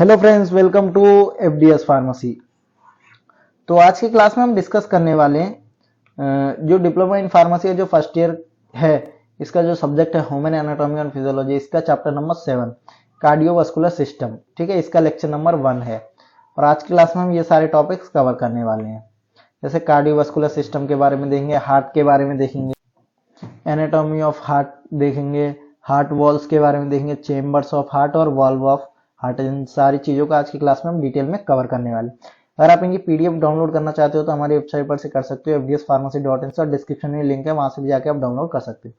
Hello friends, welcome to FDS pharmacy. तो आज की क्लास में हम डिस्कस करने वाले हैं जो डिप्लोमा इन फार्मेसी का जो फर्स्ट ईयर है, इसका जो सब्जेक्ट है ह्यूमन एनाटॉमी एंड फिजियोलॉजी, इसका चैप्टर नंबर 7 कार्डियोवास्कुलर सिस्टम। ठीक है, इसका लेक्चर नंबर 1 है और आज की क्लास में हम ये सारे टॉपिक्स कवर करने वाले हैं। जैसे कार्डियोवास्कुलर सिस्टम के बारे में देखेंगे, हार्ट के बारे में देखेंगे, एनाटॉमी ऑफ हार्ट देखेंगे, हार्ट वॉल्स के बारे में देखेंगे, चेम्बर्स ऑफ हार्ट और वॉल्व ऑफ हार्ट। इन सारी चीजों को आज की क्लास में हम डिटेल में कवर करने वाले। अगर आप इनकी पीडीएफ डाउनलोड करना चाहते हो तो हमारी वेबसाइट पर से कर सकते हो, fdspharmacy.in से, और डिस्क्रिप्शन में लिंक है, वहां से भी जाकर आप डाउनलोड कर सकते हो।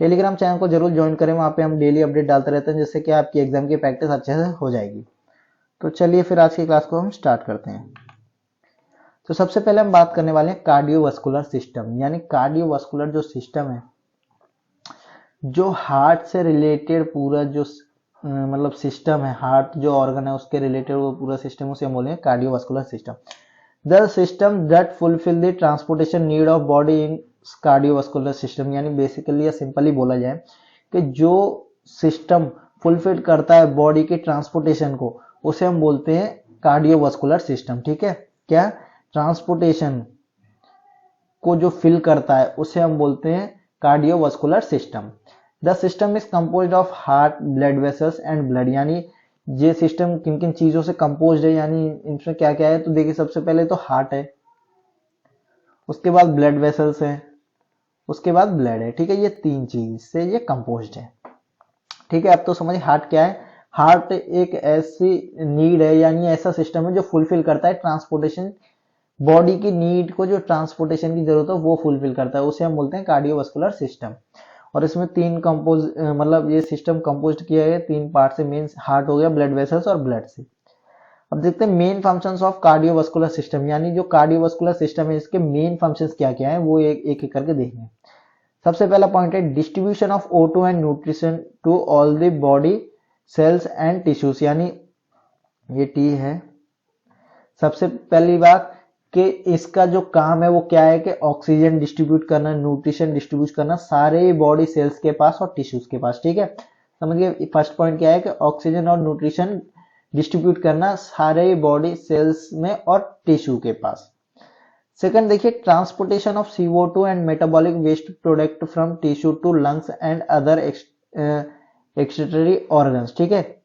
टेलीग्राम चैनल को जरूर ज्वाइन करें, वहां पे हम डेली अपडेट डालते रहते हैं, जिससे कि आपकी एग्जाम की प्रैक्टिस अच्छे से हो जाएगी। तो चलिए फिर आज की क्लास को हम स्टार्ट करते हैं। तो सबसे पहले हम बात करने वाले हैं कार्डियोवास्कुलर सिस्टम, यानी कार्डियोवास्कुलर जो सिस्टम है, जो हार्ट से रिलेटेड पूरा जो मतलब सिस्टम है, हार्ट जो ऑर्गन है उसके रिलेटेड वो पूरा सिस्टम, उसे हम बोलेंगे cardiovascular system. The system that fulfil the transportation need of body in cardiovascular system, यानी बेसिकली या सिंपली बोला जाए कि जो सिस्टम फुलफिल करता है बॉडी के ट्रांसपोर्टेशन को, उसे हम बोलते हैं कार्डियोवास्कुलर सिस्टम। ठीक है, क्या ट्रांसपोर्टेशन को जो फिल करता है उसे हम बोलते हैं cardiovascular system. The system is composed of heart, blood vessels and blood, यानी ये सिस्टम किन किन चीजों से कंपोज्ड है, यानी इनमें क्या क्या है। तो देखिए, सबसे पहले तो हार्ट है, उसके बाद ब्लड वेसल्स है, उसके बाद ब्लड है। ठीक है, ये तीन चीज से ये कंपोज्ड है। ठीक है, अब तो समझिए हार्ट क्या है। हार्ट एक ऐसी नीड है, यानी ऐसा सिस्टम है जो फुलफिल करता है ट्रांसपोर्टेशन, बॉडी की नीड को, जो ट्रांसपोर्टेशन की जरूरत है वो फुलफिल करता है, उसे हम बोलते हैं कार्डियोवास्कुलर सिस्टम। और इसमें तीन कंपोज मतलब ये सिस्टम कंपोज किया है तीन पार्ट से। मेन हार्ट हो गया, ब्लड वेसल्स और ब्लड से। अब देखते हैं main functions of cardiovascular system, यानी जो कार्डियोवास्कुलर सिस्टम है इसके मेन फंक्शंस क्या क्या है, वो एक एक करके देखेंगे। सबसे पहला पॉइंट है distribution of O2 and nutrition to all the body cells and tissues, यानी ये टी है। सबसे पहली बात कि इसका जो काम है वो क्या है कि ऑक्सीजन डिस्ट्रीब्यूट करना, न्यूट्रिशन डिस्ट्रीब्यूट करना सारे बॉडी सेल्स के पास और टिश्यूज के पास। ठीक है, समझिए फर्स्ट पॉइंट क्या है कि ऑक्सीजन और न्यूट्रिशन डिस्ट्रीब्यूट करना सारे बॉडी सेल्स में और टिश्यू के पास। सेकंड देखिए, transportation of CO2 and metabolic waste product from tissue to lungs and other excretory organs. ठीक है,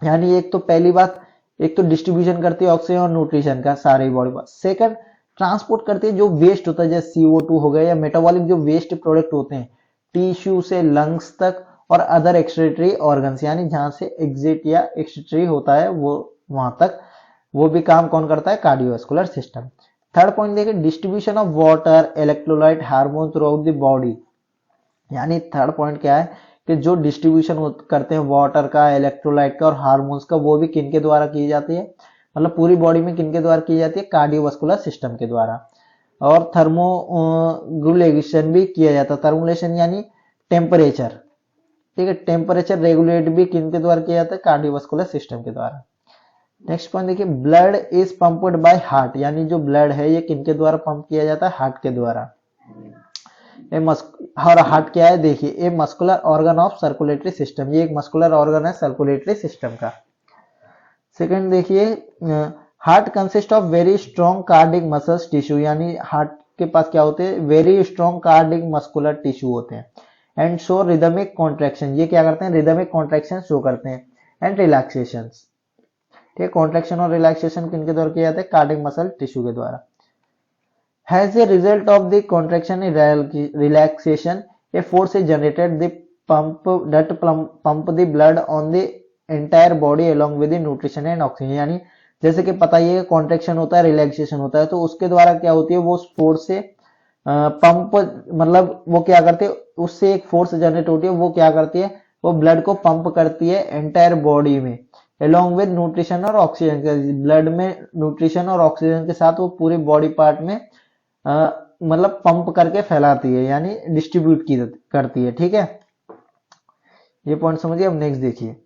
यानी एक तो पहली बात, एक तो डिस्ट्रीब्यूशन करती है ऑक्सीजन और न्यूट्रिशन का सारे बॉडी पर। सेकंड, ट्रांसपोर्ट करती है जो वेस्ट होता है, जैसे CO2 हो गया या मेटाबॉलिक जो वेस्ट प्रोडक्ट होते हैं, टिश्यू से लंग्स तक और अदर एक्सक्रीटरी ऑर्गन्स, यानी जहां से एग्जिट या एक्सक्रीटरी होता है वो वहां तक, वो भी काम कौन करता है, कार्डियोवास्कुलर सिस्टम। थर्ड पॉइंट देखिए, distribution of water, electrolyte, hormone through out the body, यानी थर्ड पॉइंट क्या है कि जो डिस्ट्रीब्यूशन करते हैं वाटर का, इलेक्ट्रोलाइट का और हार्मोन्स का, वो भी किनके द्वारा की जाती है, मतलब पूरी बॉडी में किनके द्वारा की जाती है, कार्डियोवास्कुलर सिस्टम के द्वारा। और थर्मोगुलेशन भी किया जाता है। थर्मुलेशन यानी टेम्परेचर। ठीक है, टेम्परेचर रेगुलेट भी किनके द्वारा किया जाता है, कार्डियोवास्कुलर सिस्टम के द्वारा। नेक्स्ट पॉइंट देखिए, blood is pumped by heart, यानी जो ब्लड है ये किनके द्वारा पंप किया जाता है, हार्ट के द्वारा। और हार्ट क्या है, देखिए ए muscular organ of circulatory system, ये एक मस्कुलर ऑर्गन है सर्कुलेटरी सिस्टम का। सेकंड देखिए, heart consist of very strong cardiac muscles tissue, यानी हार्ट के पास क्या होते हैं, very strong cardiac muscular tissue होते हैं। एंड शो रिदमिक कॉन्ट्रैक्शन, ये क्या करते हैं, रिदमिक कॉन्ट्रैक्शन शो करते हैं। एंड रिलैक्सेशन, ठीक है, कॉन्ट्रैक्शन और रिलैक्सेशन किनके द्वारा किया जाता है, कार्डिक मसल टिश्यू के द्वारा। As a result of the contraction and relaxation, a force is generated the pump the blood on the entire body along with the nutrition and oxygen, यानी जैसे कि पता ही है कॉन्ट्रेक्शन होता है, रिलैक्सेशन होता है, तो उसके द्वारा क्या होती है, वो फोर्स से पंप, मतलब वो क्या करते हैं, उससे एक फोर्स जनरेट होती है, वो क्या करती है, वो ब्लड को पंप करती है एंटायर बॉडी में, along with न्यूट्रिशन और ऑक्सीजन, ब्लड में न्यूट्रिशन और ऑक्सीजन के साथ वो पूरी बॉडी पार्ट में मतलब पंप करके फैलाती है, यानी डिस्ट्रीब्यूट की करती है। ठीक है, ये पॉइंट समझिए। अब नेक्स्ट देखिए,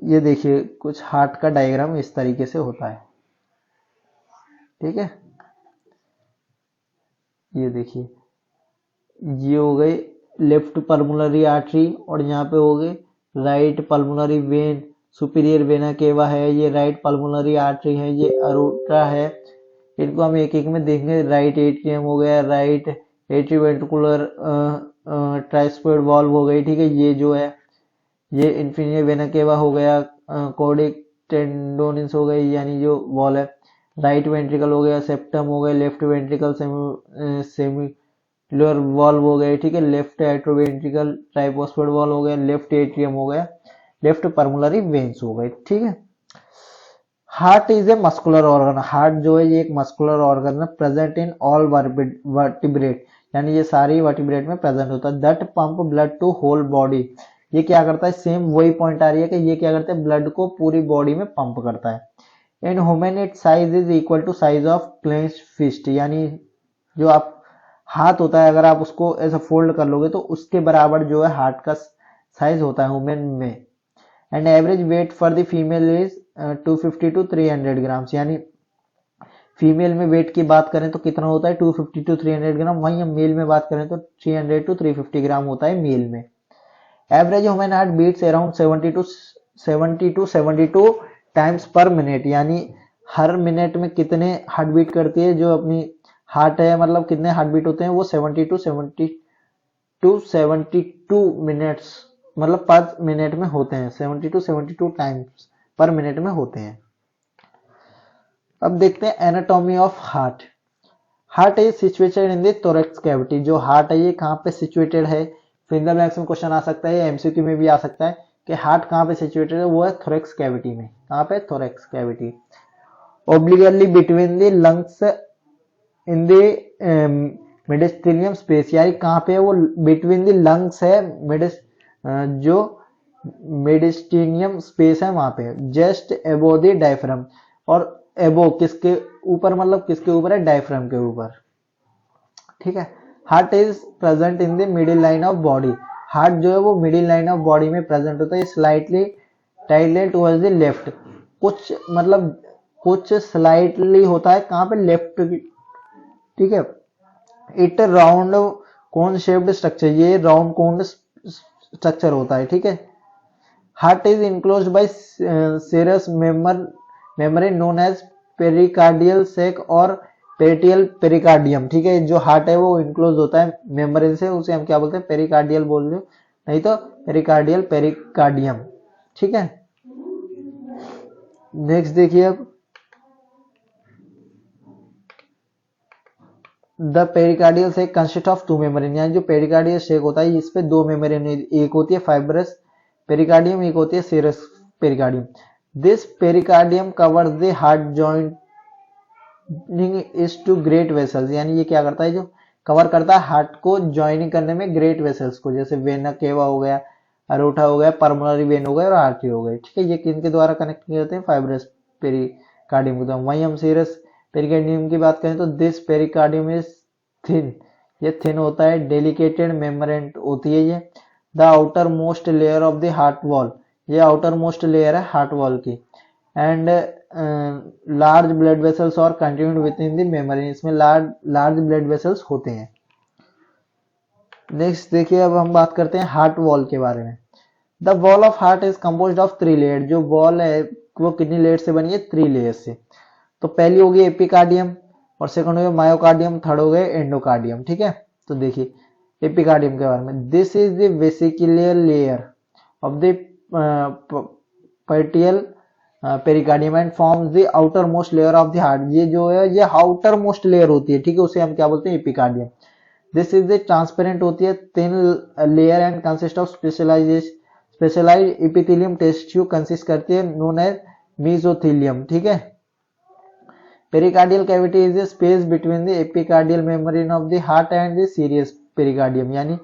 ये देखिए कुछ हार्ट का डायग्राम इस तरीके से होता है। ठीक है, ये देखिए, ये हो गई लेफ्ट पल्मोनरी आर्टरी और यहाँ पे हो गई right pulmonary vein, superior vena cava है, ये राइट पल्मोनरी आर्टरी है, ये अरोटा है। इनको हम एक एक में देखेंगे। राइट एट्रियम हो गया, राइट एट्रीवेंट्रिकुलर ट्राइस्फॉइड वॉल्व हो गई, ठीक है। ये जो है ये इन्फीरियर वेना केवा हो गया, कॉर्डिक टेंडोनिस हो गई यानी जो वॉल है। राइट वेंट्रिकल हो गया, सेप्टम हो गया, लेफ्ट वेंट्रिकल सेमिलर वॉल्व हो गए, ठीक है। लेफ्ट एट्रोवेंट्रिकल ट्राइफॉस्फेट वॉल्व हो गया, लेफ्ट एट्रियम हो गया, लेफ्ट पर्मुलरी वेन्स हो गए, ठीक है। Heart is a muscular organ. Heart जो है ये एक मस्कुलर ऑर्गन है, प्रेजेंट इन ऑल वर्टिब्रेट, यानी ये सारी वर्टिब्रेट में प्रेजेंट होता है। That pump blood to whole body. ये क्या करता है, सेम वही पॉइंट आ रही है कि ये क्या करता है, ब्लड को पूरी बॉडी में पंप करता है। In human it size is equal to size of clenched fist, यानी जो आप हाथ होता है अगर आप उसको ऐसा फोल्ड कर लोगे तो उसके बराबर जो है हार्ट का साइज होता है ह्यूमन में। And average weight for the female is 250 to 300 grams, यानी फीमेल में वेट की बात करें तो कितना होता है 250 टू 300 ग्राम, वहीं हम मेल में बात करें तो 300 टू 350 ग्राम होता है मेल में। Average human heart beats around 70 to 72 times per minute, यानी हर मिनट में कितने हार्ट बीट करती है जो अपनी हार्ट है, मतलब कितने हार्ट बीट होते हैं वो 70 टू 72 मिनट्स, मतलब पर मिनट में होते हैं। 70 टू 72 टाइम्स पर मिनट में होते हैं। अब देखते हैं anatomy of heart. Heart is situated in the thorax cavity. जो हार्ट है ये कहाँ पे सिचुएटेड है, फिंगर मैक्स में क्वेश्चन आ सकता है, एमसीक्यू में भी आ सकता है कि हार्ट कहाँ पे सिचुएटेड है, वो है थोरैक्स कैविटी में। कहाँ पे, thorax cavity. Obliquely between the lungs in the mediastinum space, यानी कहाँ पे है वो, बिटवीन द लंग्स है, जो मेडिस्टेनियम स्पेस है वहां पे, जस्ट एबो द डायफ्राम। और एबो किसके ऊपर, मतलब किसके ऊपर है, डायफ्राम के ऊपर, ठीक है। Heart is present in the middle line of body. Heart जो है वो मिडिल लाइन ऑफ बॉडी में प्रेजेंट होता है, स्लाइटली टाइलेट टुवर्ड्स द लेफ्ट, कुछ मतलब कुछ स्लाइटली होता है कहाँ पे, लेफ्ट, ठीक है। It round cone shaped structure, ये राउंड कोन स्ट्रक्चर होता है, ठीक है। Heart is enclosed by serous membrane known as pericardial sac और पेरिटियल पेरिकार्डियम, ठीक है। जो हार्ट है वो इनक्लोज होता है मेम्ब्रेन से, उसे हम क्या बोलते हैं, पेरिकार्डियल बोल रहे हो, नहीं तो पेरिकार्डियल पेरिकार्डियम, ठीक है। नेक्स्ट देखिए अब, the pericardial sac consist of 2 membrane, यानी जो पेरिकार्डियल सेक होता है इस पे 2 मेम्ब्रेन, एक होती है फाइब्रस पेरिकार्डियम, एक होती है serous pericardium. This pericardium covers the heart joining is to great vessels, यानी ये क्या करता है, जो कवर करता है हार्ट को ज्वाइनिंग करने में ग्रेट वेसल्स को, जैसे वेना केवा हो गया, अरोटा हो गया, पर्मुलरी वेन हो गया और आर्टरी हो गई, ठीक है। ये किनके द्वारा कनेक्ट किए जाते हैं, फाइब्रस पेरिकार्डियम के द्वारा। वहीं हम सीरस पेरिकार्डियम की बात करें तो दिस पेरिकार्डियम इज थिन, ये थिन होता है, डेलिकेटेड मेम्ब्रेन होती है ये। The outermost layer of the heart wall, ये आउटर मोस्ट लेयर है हार्ट वॉल की। एंड लार्ज ब्लड वेसल्स और continued with in the membrane, इसमें लार्ज ब्लड वेसल्स होते हैं। नेक्स्ट देखिए अब हम बात करते हैं हार्ट वॉल के बारे में। The wall of heart is composed of 3 layer, जो वॉल है वो कितनी लेयर से बनी है, 3 लेयर से। तो पहली होगी एपिकार्डियम, और सेकंड हो गया मायोकार्डियम, थर्ड हो गए एंडोकार्डियम, ठीक है। तो देखिए एपिकार्डियम के बारे में, this is the visceral layer of the parietal pericardium and forms the outermost layer of the heart, ये जो है ये आउटर मोस्ट लेयर होती है, ठीक है, उसे हम क्या बोलते हैं, epicardium. This is the transparent होती है, thin layer and consist of specialized epithelium tissue consist करती है, नोन एज मेसोथेलियम, ठीक है। Pericardial cavity is the space between the epicardial membrane of the heart and the serious pericardium, यानी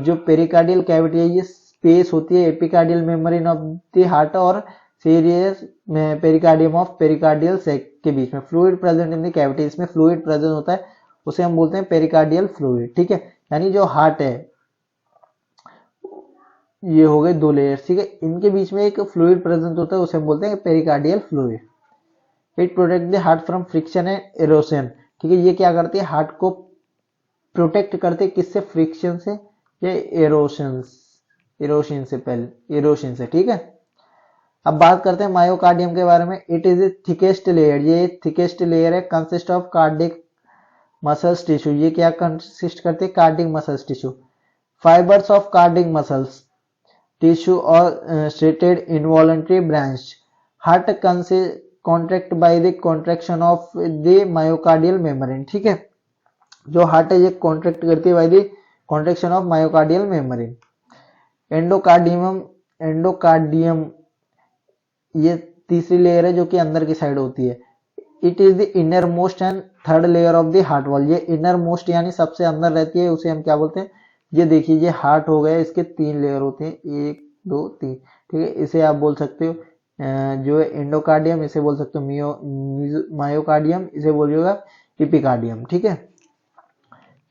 जो pericardial cavity है ये स्पेस होती है epicardial membrane of the heart और serious pericardium of pericardial sac के बीच में। Fluid present in the cavity, इसमें फ्लूइड प्रेजेंट होता है, उसे हम बोलते हैं पेरिकार्डियल फ्लूइड, ठीक है। यानी जो हार्ट है ये हो गए 2 लेयर्स, ठीक है, इनके बीच में एक फ्लूइड प्रेजेंट होता है, उसे हम बोलते हैं pericardial fluid. It protect the heart from friction and erosion, ठीक है। ये क्या करती है, हार्ट को प्रोटेक्ट करते हैं, किससे, फ्रिक्शन से या एरोशन से, पहले एरोशन से, ठीक है। अब बात करते हैं मायोकार्डियम के बारे में। It is a thickest layer, ये थिकेस्ट लेयर है, consist of cardiac muscles tissue. ये क्या कंसिस्ट करते हैं? Cardiac muscles tissue. Fibres of cardiac muscles tissue और striated involuntary branch. Heart contract by the contraction of the myocardial membrane. ठीक है, जो हार्ट है ये कॉन्ट्रैक्ट करती है by the contraction of myocardial membrane. Endocardium ये तीसरी लेयर है जो कि अंदर की साइड होती है। It is the inner most and third layer of the heart wall. ये इनर मोस्ट यानी सबसे अंदर रहती है, उसे हम क्या बोलते हैं? ये देखिए, ये हार्ट हो गया, इसके 3 लेयर होते हैं, 1 2 3। ठीक है, इसे आप बोल सकते हो जो है एंडोकार्डियम, इसे बोल सकते हो मायोकार्डियम, इसे बोलिएगा एपिकार्डियम। ठीक है,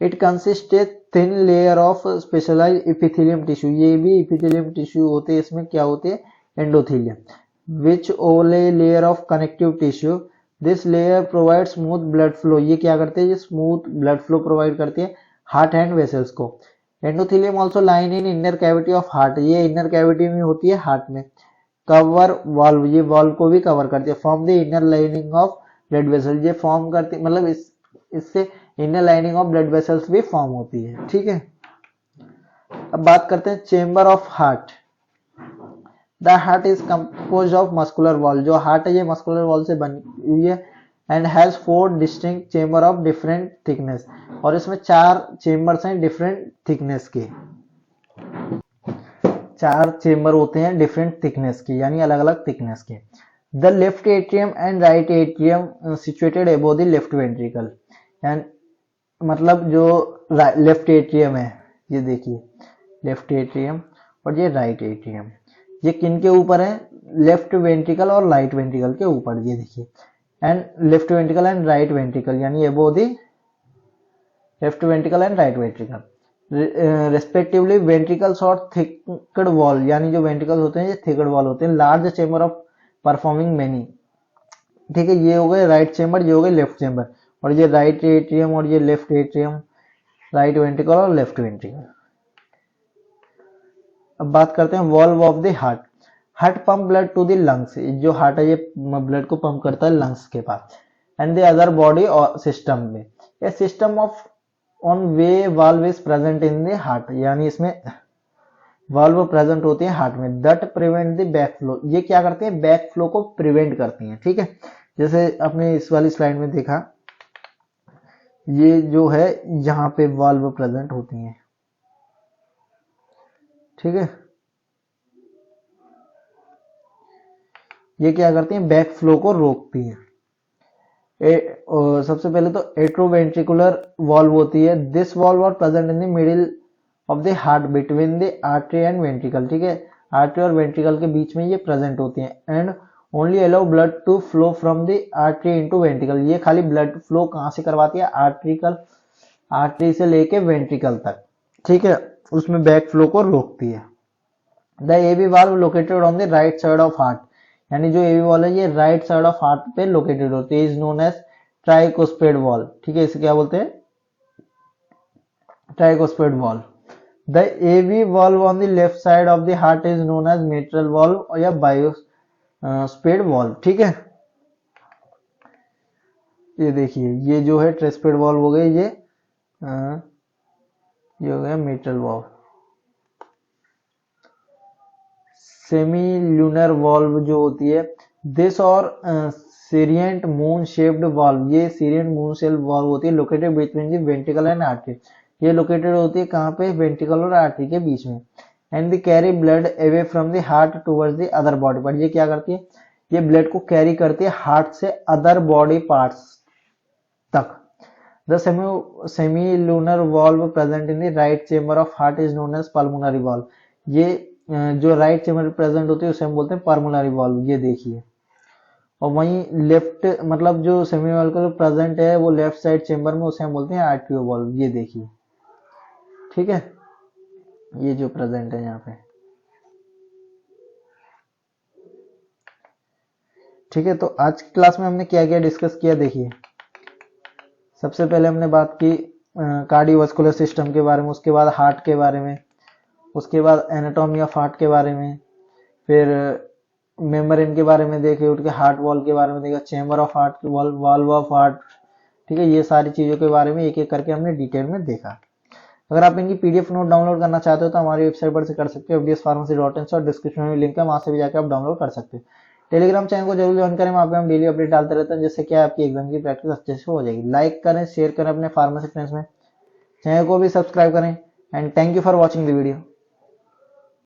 it consist a thin layer of specialize epithelium tissue. ये भी इपिथेलियम टिश्यू होते हैं, इसमें क्या होते हैं? Endothelium. Which overlay layer of connective tissue. This layer provide smooth blood flow. ये क्या करते हैं? ये स्मूथ ब्लड फ्लो प्रोवाइड करती है हार्ट एंड वेसल्स को। Endothelium also line in inner cavity of heart. ये इनर कैविटी में होती है हार्ट में। कवर वाल्व, ये वाल्व को भी कवर करती है। Form the inner lining of blood vessel. ये फॉर्म करती, मतलब इससे inner lining of blood vessels भी फॉर्म होती है। ठीक है, अब बात करते हैं chamber of heart. The heart is compose of muscular wall. जो हार्ट है ये मस्कुलर वॉल से बनी हुई है। And has 4 distinct chamber of different thickness. और इसमें 4 चेंबर्स हैं डिफरेंट थिकनेस के। 4 चेंबर होते हैं डिफरेंट थिकनेस के, यानी अलग अलग थिकनेस के। The left atrium and right atrium situated above the left ventricle. And मतलब जो लेफ्ट एट्रियम है, ये देखिए लेफ्ट एट्रियम और ये राइट एट्रियम, ये किन के ऊपर है? लेफ्ट वेंट्रिकल और राइट वेंट्रिकल के ऊपर। ये देखिए, and left ventricle and right ventricle, यानी above the left ventricle and right ventricle respectively. Ventricles और थिकड वॉल, यानी जो वेंट्रिकल्स होते हैं ये थिकड वॉल होते हैं। Large chamber of performing many. ठीक है, ये हो गए राइट चेंबर, ये हो गए लेफ्ट चेंबर, और ये राइट एट्रियम और ये लेफ्ट एट्रियम, राइट वेंट्रिकल और लेफ्ट वेंट्रिकल। अब बात करते हैं valve of the heart. Heart pump blood to the lungs. जो हार्ट है ये ब्लड को पंप करता है लंग्स के पास। And the other body system में। A system of one way valve is present in the heart, यानी इसमें वाल्व प्रेजेंट होते हैं हार्ट में। That prevent the back flow. ये क्या करते हैं? बैक फ्लो को प्रिवेंट करती हैं। ठीक है, जैसे आपने इस वाली स्लाइड में देखा, ये जो है यहाँ पे वाल्व प्रेजेंट होती हैं। ठीक है, ये क्या करती हैं? बैक फ्लो को रोकती हैं। सबसे पहले तो एट्रोवेंट्रिकुलर वॉल्व होती है। This valve are present in the middle of the heart between the artery and ventricle. ठीक है, आर्टरी और वेंट्रिकल के बीच में ये प्रेजेंट होती हैं। And only allow blood to flow from the artery into ventricle. ये खाली ब्लड फ्लो कहाँ से करवाती है? आर्टरी से लेके वेंट्रिकल तक। ठीक है, उसमें बैक फ्लो को रोकती है। The AV valve located on the right side of heart, यानी जो एवी वॉल है ये राइट साइड ऑफ हार्ट पे लोकेटेड होती है। Is known as tricuspid valve. ठीक है, इसे क्या बोलते हैं? Tricuspid valve. The AV valve on the left side of the heart is known as mitral valve या बायोस्पेड वॉल्व। ठीक है, ये देखिए, ये जो है ट्राइकोस्पेड वॉल्व हो गई, ये हो गया mitral valve. Semi lunar valve जो होती है, दिस और सीरियंट मून शेप्ड वॉल्व, ये सीरियंट मून शेप्ड वॉल्व होती है। Located between the ventricle and artery. ये लोकेटेड होती है कहाँ पे? वेंट्रिकल और आर्टरी के बीच में। And the carry blood away from the heart towards the other body part. ये क्या करती है? ये ब्लड को कैरी करती है हार्ट से अदर बॉडी पार्ट्स तक। The semi lunar valve present in the right chamber of heart is known as pulmonary valve. ये जो राइट चेंबर प्रेजेंट होती है उसे हम बोलते हैं पल्मोनरी वॉल्व। ये देखिए, और वहीं लेफ्ट मतलब जो सेमी वॉल्व प्रेजेंट है वो लेफ्ट साइड चेंबर में, उसे हम बोलते हैं आर्टरियो वॉल्व। ये देखिए, ठीक है, ये जो प्रेजेंट है यहाँ पे। ठीक है, तो आज की क्लास में हमने क्या क्या डिस्कस किया देखिए। सबसे पहले हमने बात की कार्डियोवास्कुलर सिस्टम के बारे में, उसके बाद हार्ट के बारे में, उसके बाद एनाटॉमी ऑफ हार्ट के बारे में, फिर मेम्ब्रेन के बारे में देखे, उठ के हार्ट वॉल के बारे में देखा, chamber of heart, valve of heart, ठीक है, ये सारी चीज़ों के बारे में एक एक करके हमने डिटेल में देखा। अगर आप इनकी पीडीएफ नोट डाउनलोड करना चाहते हो तो हमारी वेबसाइट पर से कर सकते हो, fdspharmacy.in, और डिस्क्रिप्शन में लिंक है, वहां से भी जाकर आप डाउनलोड कर सकते हो। टेलीग्राम चैनल को जरूर ज्वाइन करें, वहाँ पे हम डेली अपडेट डालते रहते हैं, जिससे क्या आपकी एग्जाम की प्रैक्टिस अच्छे से हो जाएगी। लाइक करें, शेयर करें अपने फार्मेसी फ्रेंड्स में, चैनल को भी सब्सक्राइब करें, and thank you for watching the video.